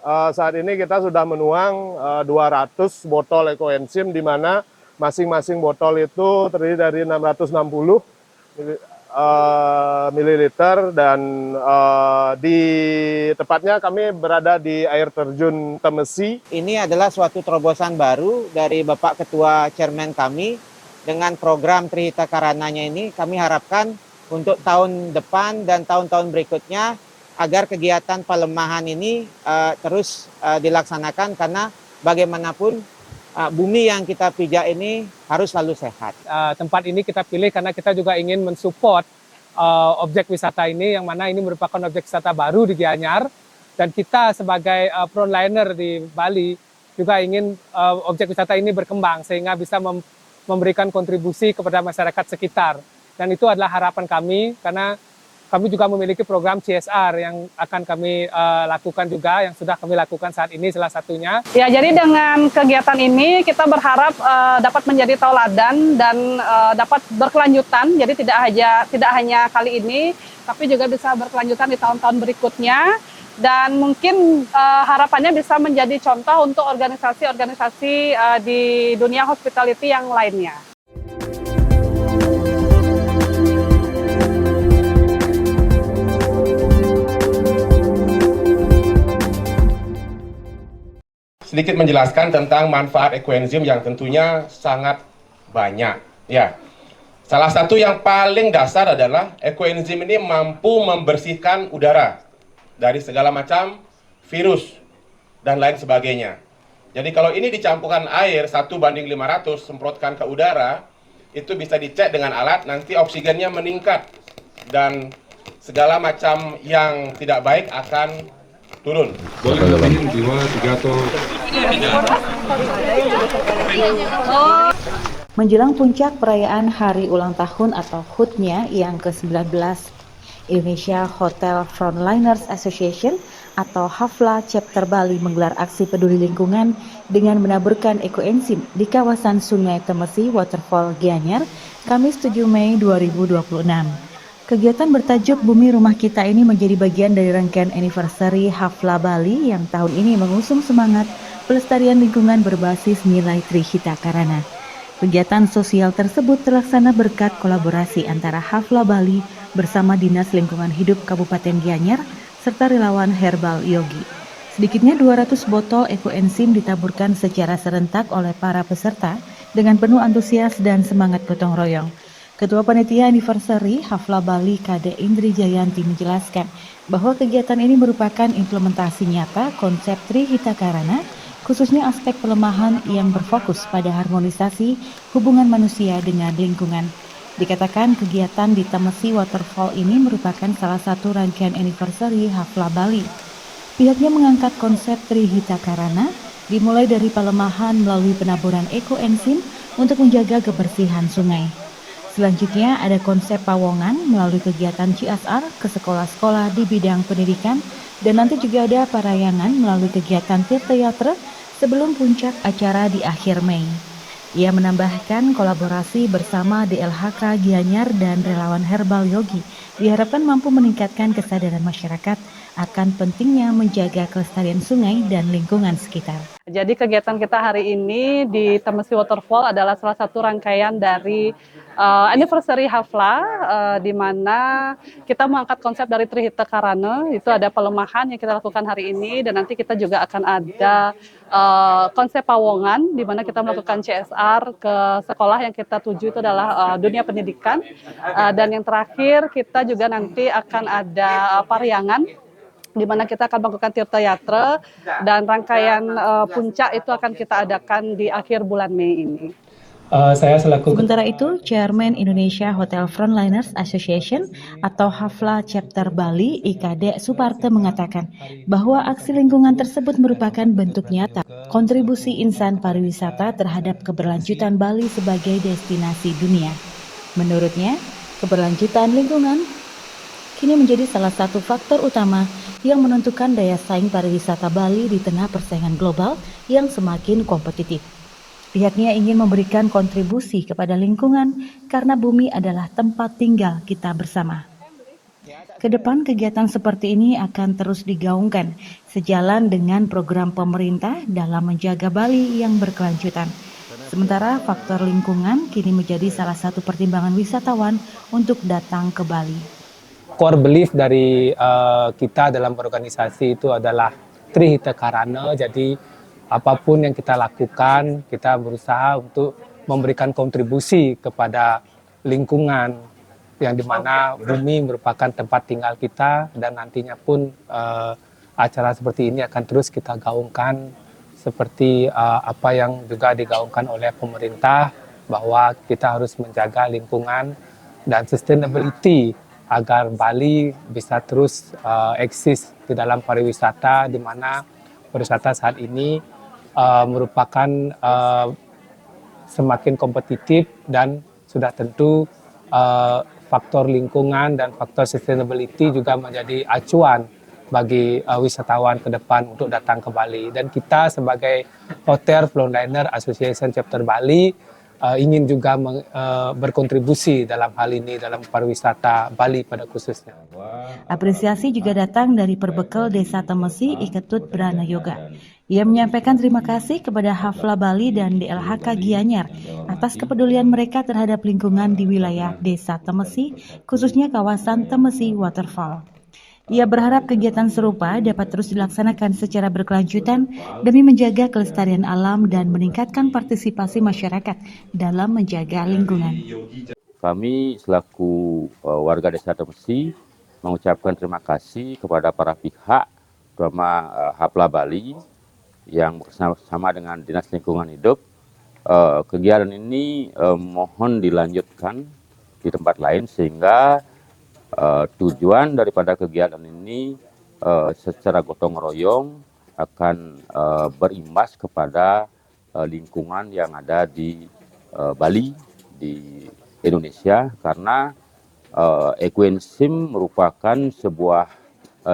saat ini kita sudah menuang 200 botol ekoenzim, di mana masing-masing botol itu terdiri dari 660 mililiter, dan di tepatnya kami berada di air terjun Temesi. Ini adalah suatu terobosan baru dari Bapak Ketua Chairman kami. Dengan program Trihita Karananya ini kami harapkan untuk tahun depan dan tahun-tahun berikutnya agar kegiatan pelemahan ini terus dilaksanakan, karena bagaimanapun bumi yang kita pijak ini harus selalu sehat. Tempat ini kita pilih karena kita juga ingin mensupport objek wisata ini, yang mana ini merupakan objek wisata baru di Gianyar, dan kita sebagai frontliner di Bali juga ingin objek wisata ini berkembang sehingga bisa memberikan kontribusi kepada masyarakat sekitar. Dan itu adalah harapan kami, karena kami juga memiliki program CSR yang akan kami lakukan juga, yang sudah kami lakukan saat ini salah satunya. Ya, jadi dengan kegiatan ini kita berharap dapat menjadi tauladan dan dapat berkelanjutan. Jadi tidak hanya kali ini, tapi juga bisa berkelanjutan di tahun-tahun berikutnya. Dan mungkin harapannya bisa menjadi contoh untuk organisasi-organisasi di dunia hospitality yang lainnya. Sedikit menjelaskan tentang manfaat ekoenzim yang tentunya sangat banyak. Ya, salah satu yang paling dasar adalah ekoenzim ini mampu membersihkan udara dari segala macam virus dan lain sebagainya. Jadi kalau ini dicampurkan air 1:500 semprotkan ke udara, itu bisa dicek dengan alat, nanti oksigennya meningkat dan segala macam yang tidak baik akan turun. Boleh lebihin 2, 3 atau... Menjelang puncak perayaan Hari Ulang Tahun atau HUT-nya yang ke-19, Indonesia Hotel Frontliners Association atau HAFLA Chapter Bali menggelar aksi peduli lingkungan dengan menaburkan ekoenzim di kawasan Sungai Temesi Waterfall Gianyar, Kamis 7 Mei 2026. Kegiatan bertajuk Bumi Rumah Kita ini menjadi bagian dari rangkaian anniversary HAFLA Bali yang tahun ini mengusung semangat pelestarian lingkungan berbasis nilai Trihita Karana. Kegiatan sosial tersebut terlaksana berkat kolaborasi antara HAFLA Bali bersama Dinas Lingkungan Hidup Kabupaten Gianyar serta relawan Herbal Yogi. Sedikitnya 200 botol ekoenzim ditaburkan secara serentak oleh para peserta dengan penuh antusias dan semangat gotong royong. Ketua Panitia Anniversary HAFLA Bali Kade Indri Jayanti menjelaskan bahwa kegiatan ini merupakan implementasi nyata konsep Trihita Karana, khususnya aspek pelemahan yang berfokus pada harmonisasi hubungan manusia dengan lingkungan. Dikatakan kegiatan di Temesi Waterfall ini merupakan salah satu rangkaian anniversary HAFLA Bali. Pihaknya mengangkat konsep Trihita Karana dimulai dari pelemahan melalui penaburan ekoenzim untuk menjaga kebersihan sungai. Selanjutnya ada konsep pawongan melalui kegiatan CSR ke sekolah-sekolah di bidang pendidikan, dan nanti juga ada parayangan melalui kegiatan Tirta Yatra sebelum puncak acara di akhir Mei. Ia menambahkan kolaborasi bersama DLHK Gianyar dan relawan Herbal Yogi diharapkan mampu meningkatkan kesadaran masyarakat akan pentingnya menjaga kelestarian sungai dan lingkungan sekitar. Jadi kegiatan kita hari ini di Temesi Waterfall adalah salah satu rangkaian dari anniversary HAFLA, di mana kita mengangkat konsep dari Trihita Karana, itu ada pelemahan yang kita lakukan hari ini, dan nanti kita juga akan ada konsep pawongan, di mana kita melakukan CSR ke sekolah yang kita tuju itu adalah dunia pendidikan, dan yang terakhir kita juga nanti akan ada paryangan, di mana kita akan melakukan Tirta Yatra, dan rangkaian puncak itu akan kita adakan di akhir bulan Mei ini. Sementara itu, Chairman Indonesia Hotel Frontliners Association atau HAFLA Chapter Bali IKD Suparte mengatakan bahwa aksi lingkungan tersebut merupakan bentuk nyata kontribusi insan pariwisata terhadap keberlanjutan Bali sebagai destinasi dunia. Menurutnya, keberlanjutan lingkungan kini menjadi salah satu faktor utama yang menentukan daya saing pariwisata Bali di tengah persaingan global yang semakin kompetitif. Pihaknya ingin memberikan kontribusi kepada lingkungan karena bumi adalah tempat tinggal kita bersama. Kedepan kegiatan seperti ini akan terus digaungkan sejalan dengan program pemerintah dalam menjaga Bali yang berkelanjutan. Sementara faktor lingkungan kini menjadi salah satu pertimbangan wisatawan untuk datang ke Bali. Core belief dari kita dalam organisasi itu adalah Trihita Karana. Jadi apapun yang kita lakukan, kita berusaha untuk memberikan kontribusi kepada lingkungan, yang dimana bumi merupakan tempat tinggal kita, dan nantinya pun acara seperti ini akan terus kita gaungkan seperti apa yang juga digaungkan oleh pemerintah, bahwa kita harus menjaga lingkungan dan sustainability agar Bali bisa terus eksis di dalam pariwisata, di mana pariwisata saat ini merupakan semakin kompetitif, dan sudah tentu faktor lingkungan dan faktor sustainability juga menjadi acuan bagi wisatawan ke depan untuk datang ke Bali. Dan kita sebagai Hotel Frontliner Association Chapter Bali ingin juga berkontribusi dalam hal ini, dalam pariwisata Bali pada khususnya. Apresiasi juga datang dari Perbekal Desa Temesi Iketut Brana Yoga. Ia menyampaikan terima kasih kepada Hafla Bali dan DLHK Gianyar atas kepedulian mereka terhadap lingkungan di wilayah Desa Temesi, khususnya kawasan Temesi Waterfall. Ia berharap kegiatan serupa dapat terus dilaksanakan secara berkelanjutan demi menjaga kelestarian alam dan meningkatkan partisipasi masyarakat dalam menjaga lingkungan. Kami selaku warga Desa Temesi mengucapkan terima kasih kepada para pihak, terutama Hafla Bali yang bersama dengan Dinas Lingkungan Hidup. Kegiatan ini mohon dilanjutkan di tempat lain, sehingga tujuan daripada kegiatan ini secara gotong royong akan berimbas kepada lingkungan yang ada di Bali, di Indonesia, karena ekoenzim merupakan sebuah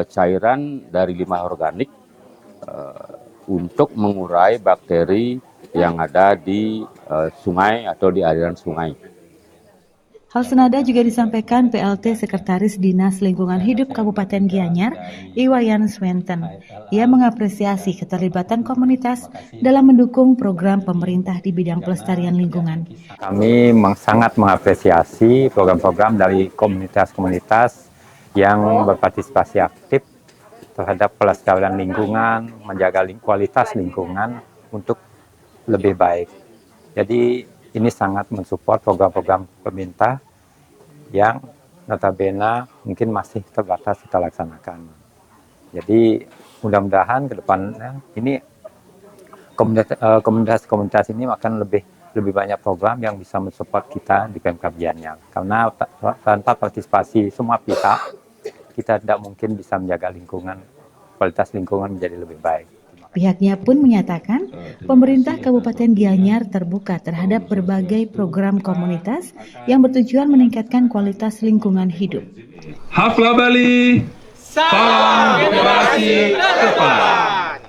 cairan dari limbah organik untuk mengurai bakteri yang ada di sungai atau di aliran sungai. Hal senada juga disampaikan PLT Sekretaris Dinas Lingkungan Hidup Kabupaten Gianyar, Iwayan Swenten. Ia mengapresiasi keterlibatan komunitas dalam mendukung program pemerintah di bidang pelestarian lingkungan. Kami sangat mengapresiasi program-program dari komunitas-komunitas yang berpartisipasi aktif terhadap pelestarian lingkungan, menjaga kualitas lingkungan untuk lebih baik. Jadi ini sangat mensupport program-program pemerintah yang notabene mungkin masih terbatas kita laksanakan. Jadi mudah-mudahan ke depannya ini komunitas-komunitas ini akan lebih banyak program yang bisa mensupport kita di Pemkab Gianyar. Karena tanpa partisipasi semua pihak, kita tidak mungkin bisa menjaga lingkungan, kualitas lingkungan menjadi lebih baik. Pihaknya pun menyatakan pemerintah Kabupaten Gianyar terbuka terhadap berbagai program komunitas yang bertujuan meningkatkan kualitas lingkungan hidup. Hafla Bali, salam generasi depan.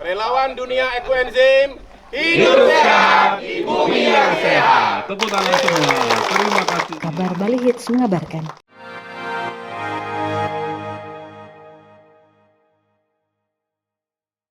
Relawan dunia ekoenzim, hidup sehat di bumi yang sehat. Tepuk tangan semua. Terima kasih. Kabar Bali Hits mengabarkan.